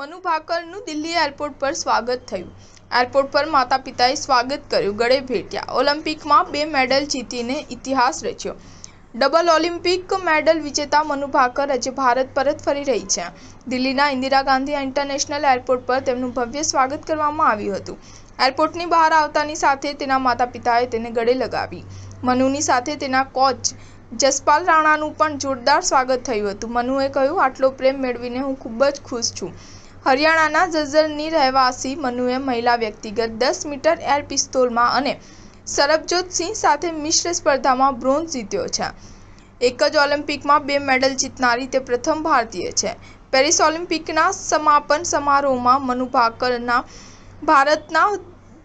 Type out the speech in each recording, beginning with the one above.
Manu ભાકરનું Delhi airport પર સ્વાગત થયું। એરપોર્ટ પર માતા પિતાએ સ્વાગત કર્યું, ગળે ભેટ્યા। ઓલિમ્પિકમાં 2 મેડલ જીતીને ઇતિહાસ રચ્યો। ડબલ ઓલિમ્પિક મેડલ વિજેતા મનુ ભાકર આજે ભારત પરત ફરી રહી છે। દિલ્હીના ઇન્દિરા ગાંધી ઇન્ટરનેશનલ એરપોર્ટ પર તેમનું ભવ્ય સ્વાગત કરવામાં આવ્યું હતું। એરપોર્ટની બહાર આવતાની સાથે તેના માતા પિતાએ તેને ગળે લગાવી। મનુની સાથે તેના કોચ જસપાલ રાણાનું પણ જોરદાર સ્વાગત થયું હતું। મનુએ કહ્યું, આટલો પ્રેમ મેળવીને હું ખૂબ જ ખુશ છું। હરિયાણાના ઝજ્જરની રહેવાસી મનુએ મહિલા વ્યક્તિગત 10 મીટર એર પિસ્તોલમાં અને સરબજોત સિંહ સાથે મિશ્ર સ્પર્ધામાં બ્રોન્ઝ જીત્યો છે। એક જ ઓલિમ્પિકમાં 2 મેડલ જીતનારી તે પ્રથમ ભારતીય છે। પેરિસ ઓલિમ્પિકના સમાપન સમારોહમાં મનુ ભાકરના ભારતના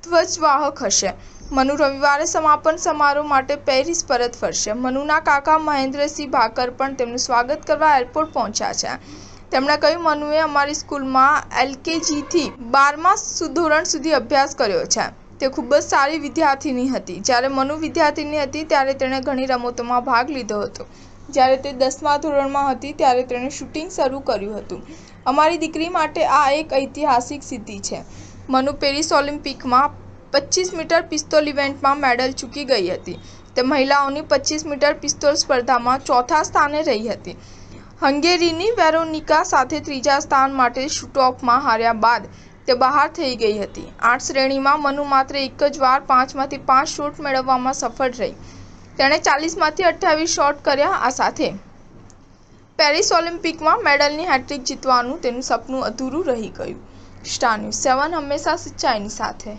ધ્વજવાહક હશે। મનુ રવિવારે સમાપન સમારોહ માટે પેરિસ પરત ફરશે। મનુના કાકા મહેન્દ્રસિંહ ભાકર પણ તેમનું સ્વાગત કરવા એરપોર્ટ પહોંચ્યા છે। તેમણે કહ્યું, મનુએ અમારી સ્કૂલમાં LKGથી 12મા ધોરણ સુધી અભ્યાસ કર્યો છે। તે ખૂબ જ સારી વિદ્યાર્થીની હતી। જ્યારે મનુ વિદ્યાર્થીની હતી ત્યારે તેણે ઘણી રમતોમાં ભાગ લીધો હતો। જ્યારે તે 10મા ધોરણમાં હતી ત્યારે તેણે શૂટિંગ શરૂ કર્યું હતું। અમારી દીકરી માટે આ એક ઐતિહાસિક સિદ્ધિ છે। મનુ પેરિસ ઓલિમ્પિકમાં 25 મીટર પિસ્તોલ ઇવેન્ટમાં મેડલ ચૂકી ગઈ હતી। તે મહિલાઓની 25 મીટર પિસ્તોલ સ્પર્ધામાં ચોથા સ્થાને રહી હતી। હંગેરીની વેરોનિકા સાથે ત્રીજા સ્થાન માટે શૂટઓફમાં હાર્યા બાદ તે બહાર થઈ ગઈ હતી। 8 શ્રેણીમાં મનુ માત્ર એક જ વાર 5માંથી 5 શોટ મેળવવામાં સફળ રહી। તેણે 40માંથી 28 શોટ કર્યા। આ સાથે પેરિસ ઓલિમ્પિકમાં મેડલની હેટ્રિક જીતવાનું તેનું સપનું અધૂરું રહી ગયું। સ્ટાર ન્યૂઝ 7 હંમેશા સચ્ચાઈની સાથે।